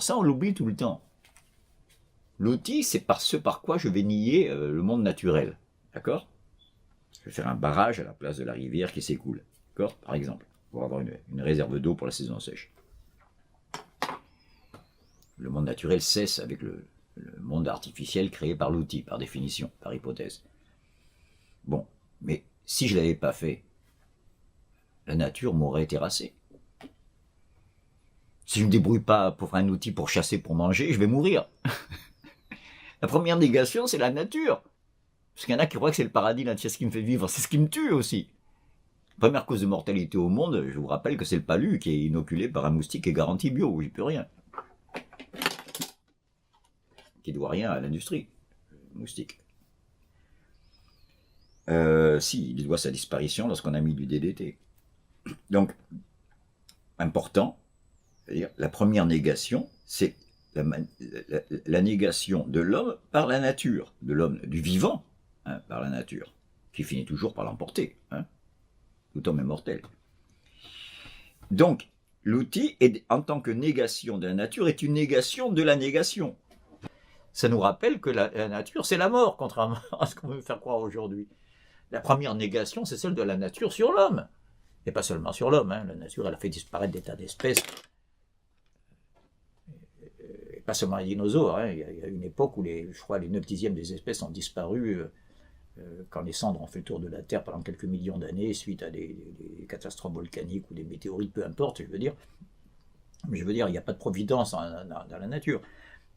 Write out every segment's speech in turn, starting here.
Ça, on l'oublie tout le temps. L'outil, c'est par ce par quoi je vais nier le monde naturel. D'accord? Je vais faire un barrage à la place de la rivière qui s'écoule. D'accord? Par exemple, pour avoir une réserve d'eau pour la saison sèche. Le monde naturel cesse avec le monde artificiel créé par l'outil, par définition, par hypothèse. Bon, mais si je ne l'avais pas fait, la nature m'aurait terrassé. Si je ne me débrouille pas pour un outil pour chasser, pour manger, je vais mourir. La première négation, c'est la nature. Parce qu'il y en a qui croient que c'est le paradis, là, c'est ce qui me fait vivre, c'est ce qui me tue aussi. La première cause de mortalité au monde, je vous rappelle que c'est le palu qui est inoculé par un moustique et garanti bio, j'y peux rien. Qui ne doit rien à l'industrie, le moustique. Si, il doit sa disparition lorsqu'on a mis du DDT. Donc, important, c'est-à-dire la première négation, c'est la négation de l'homme par la nature, de l'homme, du vivant, hein, par la nature, qui finit toujours par l'emporter. Hein. Tout homme est mortel. Donc, l'outil, en tant que négation de la nature, est une négation de la négation. Ça nous rappelle que la nature, c'est la mort, contrairement à ce qu'on veut faire croire aujourd'hui. La première négation, c'est celle de la nature sur l'homme. Et pas seulement sur l'homme. Hein. La nature, elle a fait disparaître des tas d'espèces. Et pas seulement les dinosaures. Hein. Il y a une époque où, je crois, les 9/10 des espèces ont disparu quand les cendres ont fait le tour de la Terre pendant quelques millions d'années, suite à des catastrophes volcaniques ou des météorites, peu importe, je veux dire. Mais je veux dire, il n'y a pas de providence dans la nature.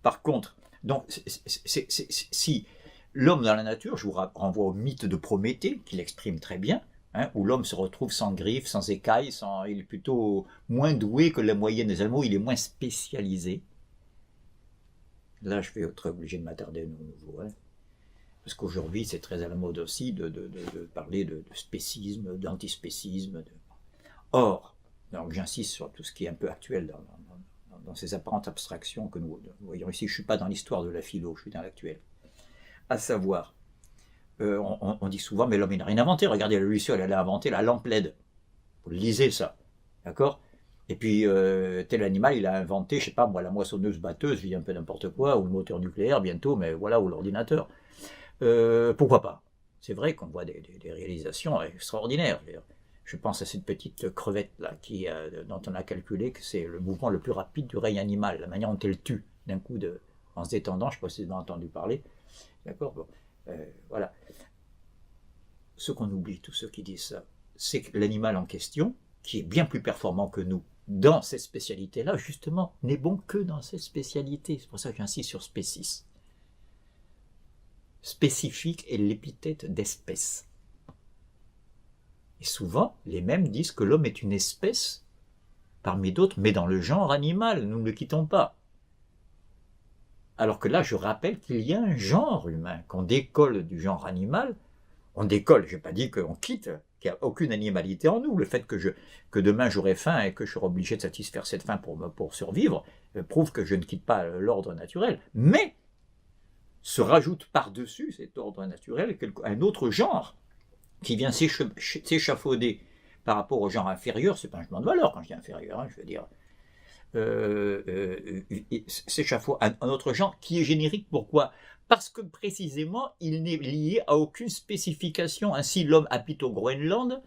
Par contre, donc, si l'homme dans la nature, je vous renvoie au mythe de Prométhée, qui l'exprime très bien, hein, où l'homme se retrouve sans griffes, sans écailles, il est plutôt moins doué que la moyenne des animaux, il est moins spécialisé. Là, je vais être obligé de m'attarder de nouveau, hein, parce qu'aujourd'hui, c'est très à la mode aussi de parler de spécisme, d'antispécisme. Or, donc j'insiste sur tout ce qui est un peu actuel dans ces apparentes abstractions que nous voyons ici. Je ne suis pas dans l'histoire de la philo, je suis dans l'actuel. À savoir, on dit souvent, mais l'homme il n'a rien inventé. Regardez, la Luciole, elle a inventé la lampe LED. Vous le lisez, ça. D'accord? Et puis, tel animal, il a inventé, je sais pas moi, la moissonneuse-batteuse, je dis un peu n'importe quoi, ou le moteur nucléaire bientôt, mais voilà, ou l'ordinateur. Pourquoi pas? C'est vrai qu'on voit des réalisations extraordinaires. Je pense à cette petite crevette là, dont on a calculé que c'est le mouvement le plus rapide du règne animal, la manière dont elle tue d'un coup en se détendant. Je ne sais pas si vous avez entendu parler. D'accord, bon, voilà. Ce qu'on oublie, tous ceux qui disent ça, c'est que l'animal en question, qui est bien plus performant que nous dans cette spécialité-là, justement, n'est bon que dans cette spécialité. C'est pour ça que j'insiste sur spécis. Spécifique est l'épithète d'espèce. Et souvent, les mêmes disent que l'homme est une espèce parmi d'autres, mais dans le genre animal, nous ne le quittons pas. Alors que là, je rappelle qu'il y a un genre humain, qu'on décolle du genre animal. On décolle, je n'ai pas dit qu'on quitte, qu'il n'y a aucune animalité en nous. Le fait que demain j'aurai faim et que je serai obligé de satisfaire cette faim pour survivre, prouve que je ne quitte pas l'ordre naturel. Mais se rajoute par-dessus cet ordre naturel un autre genre qui vient s'échafauder par rapport au genre inférieur. C'est pas un jugement de valeur quand je dis inférieur, hein, je veux dire. S'échafaude un autre genre qui est générique. Pourquoi? Parce que précisément il n'est lié à aucune spécification. Ainsi, l'homme habite au Groenland,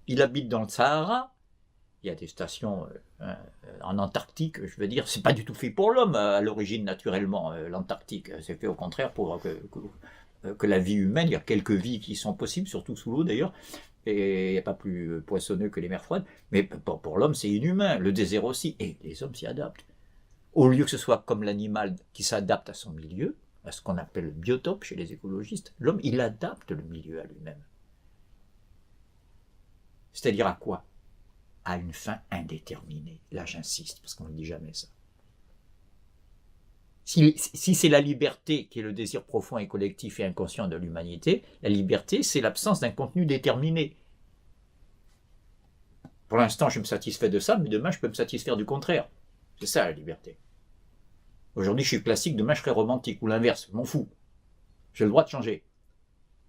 il habite dans le Sahara, il y a des stations en Antarctique, je veux dire, c'est pas du tout fait pour l'homme à l'origine naturellement, l'Antarctique, c'est fait au contraire pour que la vie humaine, il y a quelques vies qui sont possibles, surtout sous l'eau d'ailleurs, et il n'y a pas plus poissonneux que les mers froides, mais pour l'homme c'est inhumain, le désert aussi, et les hommes s'y adaptent. Au lieu que ce soit comme l'animal qui s'adapte à son milieu, à ce qu'on appelle le biotope chez les écologistes, l'homme il adapte le milieu à lui-même. C'est-à-dire à quoi? À une fin indéterminée. Là j'insiste, parce qu'on ne dit jamais ça. Si c'est la liberté qui est le désir profond et collectif et inconscient de l'humanité, la liberté, c'est l'absence d'un contenu déterminé. Pour l'instant, je me satisfais de ça, mais demain, je peux me satisfaire du contraire. C'est ça, la liberté. Aujourd'hui, je suis classique, demain, je serai romantique, ou l'inverse, je m'en fous. J'ai le droit de changer.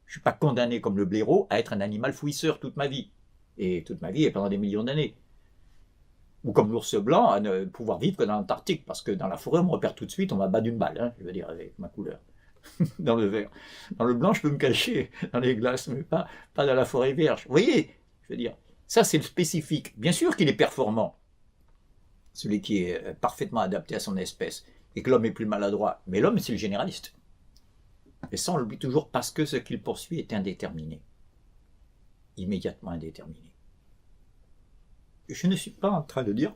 Je ne suis pas condamné comme le blaireau à être un animal fouisseur toute ma vie. Et toute ma vie, et pendant des millions d'années. Ou comme l'ours blanc, à ne pouvoir vivre que dans l'Antarctique, parce que dans la forêt, on me repère tout de suite, on va battre d'une balle, hein, je veux dire, avec ma couleur. Dans le vert. Dans le blanc, je peux me cacher dans les glaces, mais pas dans la forêt vierge. Vous voyez, je veux dire, ça c'est le spécifique. Bien sûr qu'il est performant, celui qui est parfaitement adapté à son espèce, et que l'homme est plus maladroit. Mais l'homme, c'est le généraliste. Et ça, on l'oublie toujours parce que ce qu'il poursuit est indéterminé. Immédiatement indéterminé. Je ne suis pas en train de dire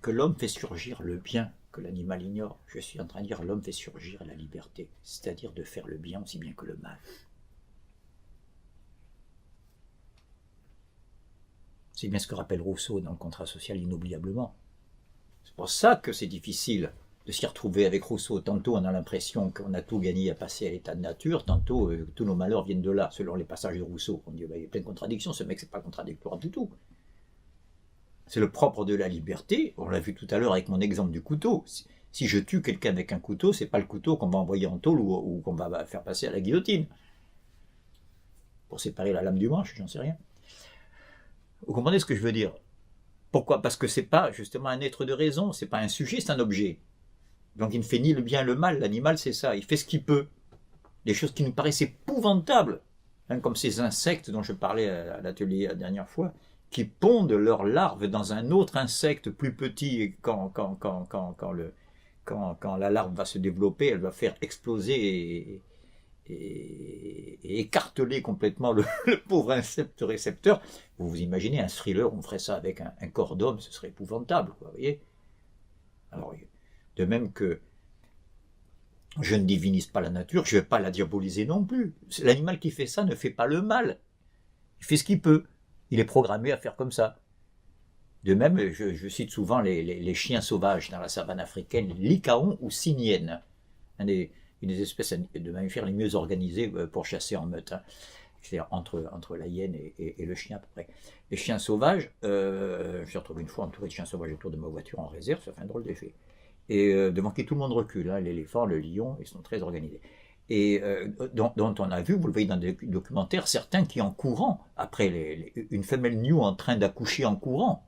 que l'homme fait surgir le bien que l'animal ignore. Je suis en train de dire que l'homme fait surgir la liberté, c'est-à-dire de faire le bien aussi bien que le mal. C'est bien ce que rappelle Rousseau dans le contrat social inoubliablement. C'est pour ça que c'est difficile de s'y retrouver avec Rousseau. Tantôt on a l'impression qu'on a tout gagné à passer à l'état de nature, tantôt tous nos malheurs viennent de là, selon les passages de Rousseau. On dit il y a plein de contradictions, ce mec c'est pas contradictoire du tout. C'est le propre de la liberté, on l'a vu tout à l'heure avec mon exemple du couteau. Si je tue quelqu'un avec un couteau, c'est pas le couteau qu'on va envoyer en tôle ou qu'on va faire passer à la guillotine. Pour séparer la lame du manche, j'en sais rien. Vous comprenez ce que je veux dire? Pourquoi? Parce que c'est pas justement un être de raison, c'est pas un sujet, c'est un objet. Donc il ne fait ni le bien ni le mal, l'animal c'est ça, il fait ce qu'il peut. Des choses qui nous paraissent épouvantables, hein, comme ces insectes dont je parlais à l'atelier la dernière fois, qui pondent leurs larves dans un autre insecte plus petit, et quand la larve va se développer, elle va faire exploser et écarteler complètement le pauvre insecte récepteur. Vous vous imaginez un thriller, on ferait ça avec un corps d'homme, ce serait épouvantable, quoi, vous voyez. Alors, de même que je ne divinise pas la nature, je ne vais pas la diaboliser non plus. L'animal qui fait ça ne fait pas le mal. Il fait ce qu'il peut. Il est programmé à faire comme ça. De même, je cite souvent les chiens sauvages dans la savane africaine, l'Icaon ou Simienne, une des espèces de mammifères les mieux organisées pour chasser en meute, hein. C'est-à-dire entre la hyène et le chien à peu près. Les chiens sauvages, je me suis retrouvé une fois entouré de chiens sauvages autour de ma voiture en réserve, ça fait un drôle d'effet. Et devant qui tout le monde recule, hein, l'éléphant, le lion, ils sont très organisés. Et dont on a vu, vous le voyez dans des documentaires, certains qui en courant, après une femelle nue en train d'accoucher en courant,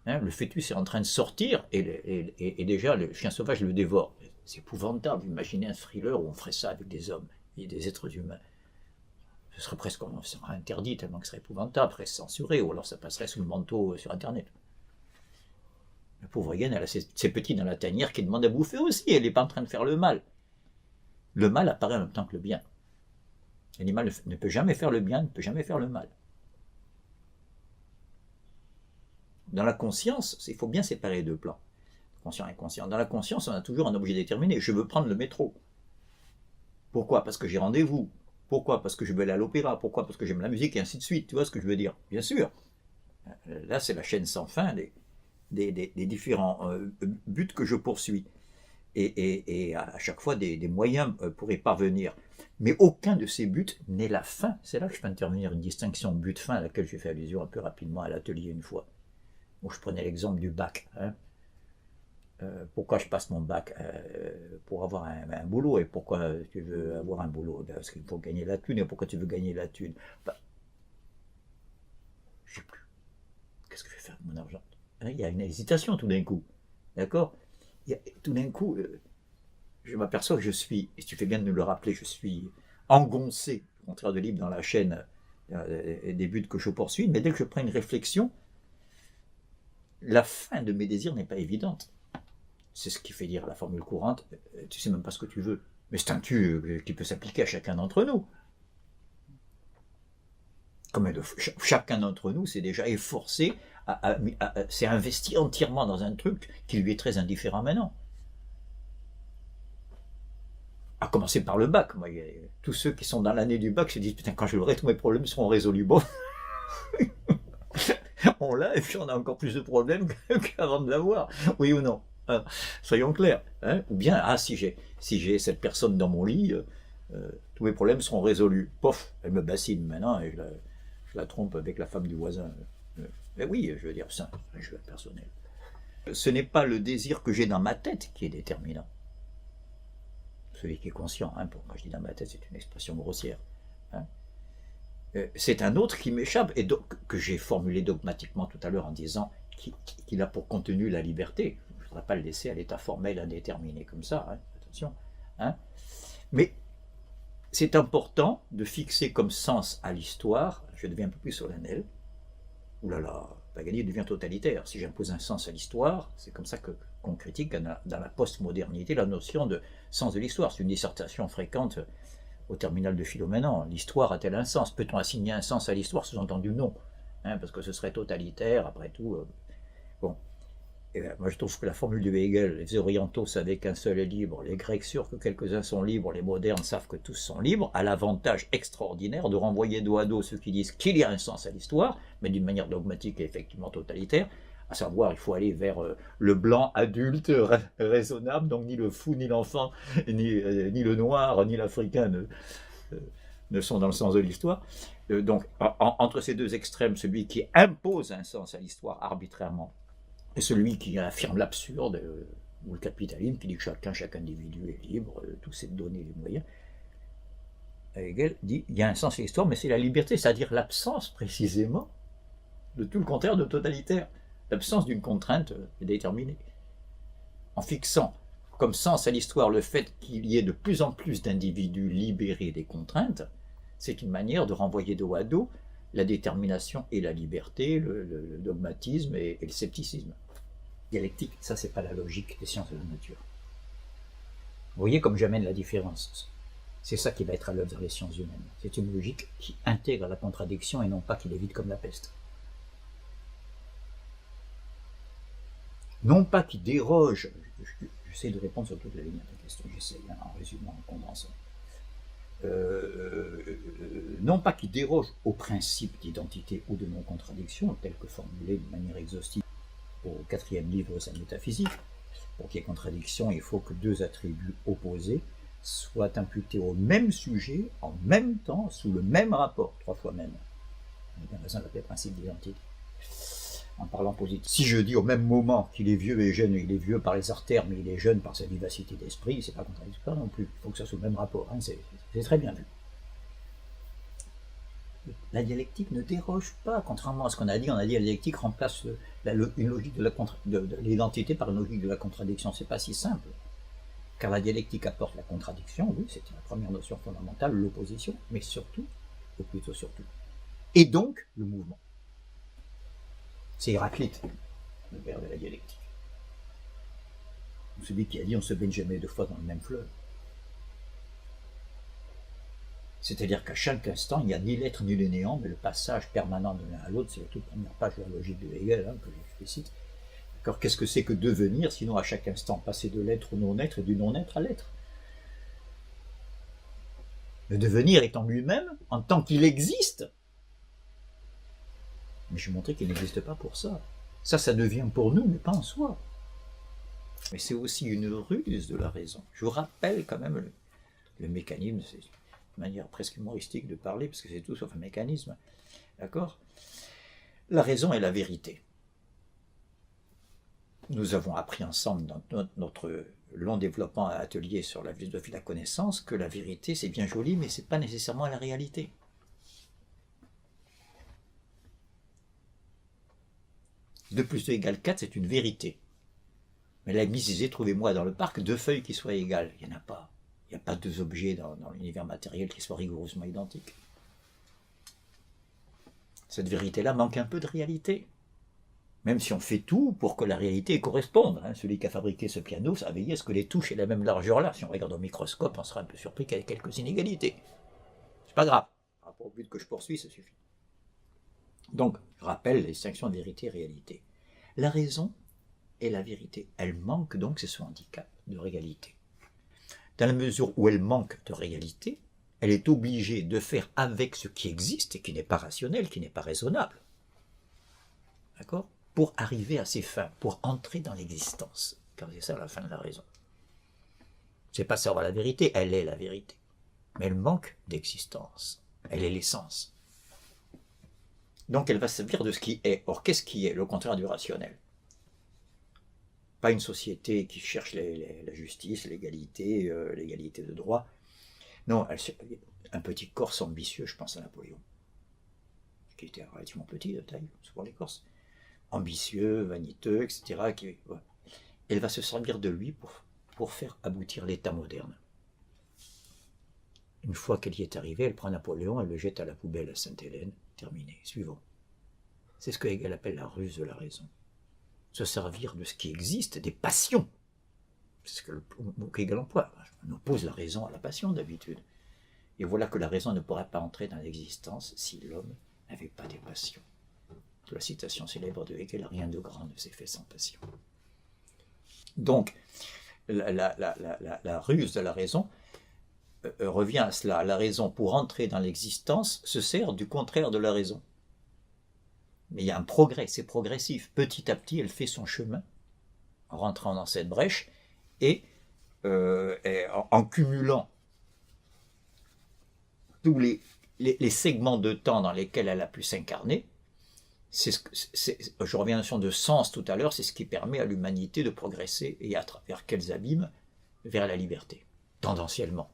hein, le fœtus est en train de sortir et déjà le chien sauvage le dévore. C'est épouvantable, imaginez un thriller où on ferait ça avec des hommes et des êtres humains. Ce serait presque interdit tellement que ce serait épouvantable, presque censuré, ou alors ça passerait sous le manteau sur Internet. La pauvre hyène, elle a ses petits dans la tanière qui demandent à bouffer aussi, elle n'est pas en train de faire le mal. Le mal apparaît en même temps que le bien. L'animal ne peut jamais faire le bien, ne peut jamais faire le mal. Dans la conscience, il faut bien séparer les deux plans, conscient et inconscient. Dans la conscience, on a toujours un objet déterminé. Je veux prendre le métro. Pourquoi? Parce que j'ai rendez-vous. Pourquoi? Parce que je veux aller à l'opéra. Pourquoi? Parce que j'aime la musique et ainsi de suite. Tu vois ce que je veux dire? Bien sûr. Là, c'est la chaîne sans fin des différents buts que je poursuis. Et à chaque fois des moyens pour y parvenir. Mais aucun de ces buts n'est la fin. C'est là que je peux intervenir une distinction but-fin à laquelle j'ai fait allusion un peu rapidement à l'atelier une fois. Où je prenais l'exemple du bac. Hein. Pourquoi je passe mon bac? Pour avoir un boulot. Et pourquoi tu veux avoir un boulot? Parce qu'il faut gagner la thune. Et pourquoi tu veux gagner la thune? Je sais plus. Qu'est-ce que je vais faire avec mon argent? Il y a une hésitation tout d'un coup. D'accord? Tout d'un coup, je m'aperçois que je suis, et tu fais bien de nous le rappeler, je suis engoncé, au contraire de libre, dans la chaîne des buts que je poursuis, mais dès que je prends une réflexion, la fin de mes désirs n'est pas évidente. C'est ce qui fait dire la formule courante, tu sais même pas ce que tu veux. Mais c'est un tu qui peut s'appliquer à chacun d'entre nous. Comme chacun d'entre nous s'est déjà efforcé, s'est investi entièrement dans un truc qui lui est très indifférent maintenant. À commencer par le bac. Moi, tous ceux qui sont dans l'année du bac se disent, putain, quand je l'aurai, tous mes problèmes seront résolus. Bon, on l'a, et puis on a encore plus de problèmes qu'avant de l'avoir. Oui ou non? Soyons clairs. Hein? Ou bien, si j'ai cette personne dans mon lit, tous mes problèmes seront résolus. Pof, elle me bassine maintenant, et je la trompe avec la femme du voisin. Mais oui, je veux dire, ça, je veux être personnel. Ce n'est pas le désir que j'ai dans ma tête qui est déterminant. Celui qui est conscient, hein, pour moi je dis dans ma tête, c'est une expression grossière. Hein. C'est un autre qui m'échappe, et donc que j'ai formulé dogmatiquement tout à l'heure en disant qu'il a pour contenu la liberté. Je ne voudrais pas le laisser à l'état formel indéterminé comme ça, hein, attention. Hein. Mais c'est important de fixer comme sens à l'histoire, je deviens un peu plus solennel, oulala, Paganini devient totalitaire. Si j'impose un sens à l'histoire, c'est comme ça qu'on critique dans la postmodernité la notion de sens de l'histoire. C'est une dissertation fréquente au terminal de Philomène. L'histoire a-t-elle un sens? Peut-on assigner un sens à l'histoire? Sous-entendu non, hein, parce que ce serait totalitaire, après tout. Bon. Et bien, moi je trouve que la formule de Hegel, les orientaux savaient qu'un seul est libre, les Grecs sûrs que quelques-uns sont libres, les modernes savent que tous sont libres, a l'avantage extraordinaire de renvoyer dos à dos ceux qui disent qu'il y a un sens à l'histoire, mais d'une manière dogmatique et effectivement totalitaire, à savoir il faut aller vers le blanc adulte raisonnable, donc ni le fou, ni l'enfant, ni le noir, ni l'africain ne sont dans le sens de l'histoire. Donc entre ces deux extrêmes, celui qui impose un sens à l'histoire arbitrairement, et celui qui affirme l'absurde, ou le capitalisme, qui dit que chaque individu est libre, tout c'est de donner les moyens. Hegel dit il y a un sens à l'histoire, mais c'est la liberté, c'est-à-dire l'absence précisément de tout le contraire de totalitaire, l'absence d'une contrainte déterminée. En fixant comme sens à l'histoire le fait qu'il y ait de plus en plus d'individus libérés des contraintes, c'est une manière de renvoyer dos à dos la détermination et la liberté, le dogmatisme et le scepticisme. Dialectique, ça c'est pas la logique des sciences de la nature. Vous voyez comme j'amène la différence. C'est ça qui va être à l'œuvre dans les sciences humaines. C'est une logique qui intègre la contradiction et non pas qui l'évite comme la peste. Non pas qui déroge, j'essaie de répondre sur toute la ligne de la question, j'essaie, hein, en résumant, en condensant. Non pas qui déroge au principe d'identité ou de non-contradiction, tel que formulé de manière exhaustive au 4e livre de sa métaphysique. Pour qu'il y ait contradiction, il faut que deux attributs opposés soient imputés au même sujet, en même temps, sous le même rapport, 3 fois même. On a bien raison d'appeler principe d'identité. En parlant positif. Si je dis au même moment qu'il est vieux et jeune, il est vieux par les artères, mais il est jeune par sa vivacité d'esprit, c'est pas contradictoire non plus. Il faut que ça soit le même rapport, hein, c'est très bien vu. La dialectique ne déroge pas, contrairement à ce qu'on a dit la dialectique remplace une logique de l'identité par une logique de la contradiction. C'est pas si simple. Car la dialectique apporte la contradiction, oui, c'est la première notion fondamentale, l'opposition, mais surtout, ou plutôt surtout, et donc le mouvement. C'est Héraclite, le père de la dialectique. Celui qui a dit on ne se baigne jamais 2 fois dans le même fleuve. C'est-à-dire qu'à chaque instant, il n'y a ni l'être ni le néant, mais le passage permanent de l'un à l'autre, c'est la toute première page de la logique de Hegel, hein, que j'explicite. Alors qu'est-ce que c'est que devenir, sinon à chaque instant passer de l'être au non-être et du non-être à l'être? Le devenir est en lui-même, en tant qu'il existe. Mais je vais montrer qu'il n'existe pas pour ça. Ça devient pour nous, mais pas en soi. Mais c'est aussi une ruse de la raison. Je vous rappelle quand même le mécanisme, c'est une manière presque humoristique de parler, parce que c'est tout sauf un mécanisme. D'accord? La raison est la vérité. Nous avons appris ensemble dans notre long développement à atelier sur la philosophie de la connaissance que la vérité c'est bien joli, mais c'est pas nécessairement la réalité. 2 plus 2 égale 4, c'est une vérité. Mais Leibniz disait, trouvez-moi dans le parc 2 feuilles qui soient égales. Il n'y en a pas. Il n'y a pas 2 objets dans l'univers matériel qui soient rigoureusement identiques. Cette vérité-là manque un peu de réalité. Même si on fait tout pour que la réalité corresponde. Hein. Celui qui a fabriqué ce piano, ça a veillé à ce que les touches aient la même largeur là. Si on regarde au microscope, on sera un peu surpris qu'il y ait quelques inégalités. C'est pas grave. Par rapport au but que je poursuis, ça suffit. Donc, je rappelle la distinction de vérité et réalité. La raison et la vérité, elle manque donc, c'est ce handicap de réalité. Dans la mesure où elle manque de réalité, elle est obligée de faire avec ce qui existe et qui n'est pas rationnel, qui n'est pas raisonnable. D'accord? Pour arriver à ses fins, pour entrer dans l'existence. Car c'est ça la fin de la raison. C'est pas savoir la vérité, elle est la vérité. Mais elle manque d'existence. Elle est l'essence. Donc elle va servir de ce qui est. Or, qu'est-ce qui est? Le contraire du rationnel. Pas une société qui cherche la justice, l'égalité de droit. Non, un petit Corse ambitieux, je pense à Napoléon, qui était relativement petit de taille, souvent les Corses. ambitieux, vaniteux, etc. Voilà. Elle va se servir de lui pour faire aboutir l'État moderne. Une fois qu'elle y est arrivée, elle prend Napoléon, elle le jette à la poubelle à Sainte-Hélène. Terminé. Suivons. C'est ce que Hegel appelle la ruse de la raison. Se servir de ce qui existe, des passions. C'est ce que le mot qu'Hegel emploie. On oppose la raison à la passion d'habitude. Et voilà que la raison ne pourrait pas entrer dans l'existence si l'homme n'avait pas des passions. La citation célèbre de Hegel, rien de grand ne s'est fait sans passion. Donc, la ruse de la raison revient à cela. La raison, pour entrer dans l'existence, se sert du contraire de la raison. Mais il y a un progrès, c'est progressif. Petit à petit, elle fait son chemin en rentrant dans cette brèche et en cumulant tous les segments de temps dans lesquels elle a pu s'incarner. Je reviens à la notion de sens tout à l'heure, c'est ce qui permet à l'humanité de progresser et à travers quels abîmes vers la liberté. Tendanciellement,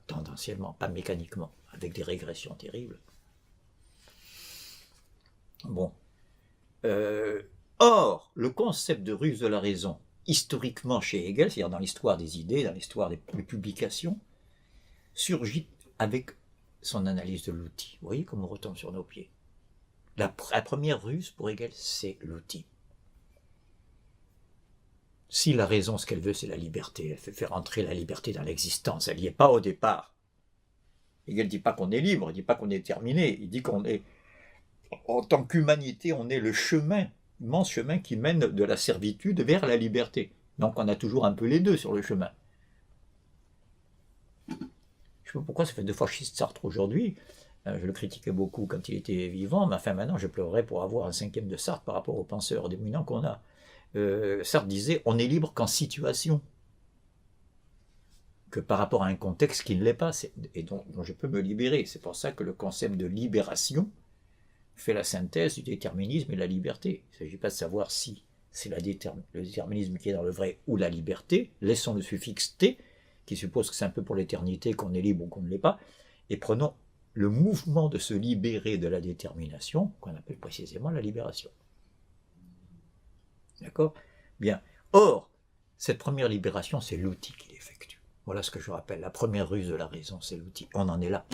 pas mécaniquement, avec des régressions terribles. Bon. Or, le concept de ruse de la raison, historiquement chez Hegel, c'est-à-dire dans l'histoire des idées, dans l'histoire des publications, surgit avec son analyse de l'outil. Vous voyez comme on retombe sur nos pieds. La première ruse pour Hegel, c'est l'outil. Si la raison, ce qu'elle veut, c'est la liberté, elle fait faire entrer la liberté dans l'existence, elle n'y est pas au départ. Hegel ne dit pas qu'on est libre, il ne dit pas qu'on est terminé, il dit qu'on est, en tant qu'humanité, on est le chemin, immense chemin qui mène de la servitude vers la liberté. Donc on a toujours un peu les deux sur le chemin. Je ne sais pas pourquoi ça fait 2 fois schiste Sartre aujourd'hui. Je le critiquais beaucoup quand il était vivant, mais enfin maintenant je pleurerais pour avoir un 5e de Sartre par rapport aux penseurs dominants qu'on a. Sartre disait on est libre qu'en situation, que par rapport à un contexte qui ne l'est pas, et dont je peux me libérer. C'est pour ça que le concept de libération fait la synthèse du déterminisme et de la liberté. Il ne s'agit pas de savoir si c'est le déterminisme qui est dans le vrai ou la liberté. Laissons le suffixe T, qui suppose que c'est un peu pour l'éternité qu'on est libre ou qu'on ne l'est pas, et prenons le mouvement de se libérer de la détermination, qu'on appelle précisément la libération. D'accord ? Bien. Or, cette première libération, c'est l'outil qui l'effectue. Voilà ce que je rappelle. La première ruse de la raison, c'est l'outil. On en est là.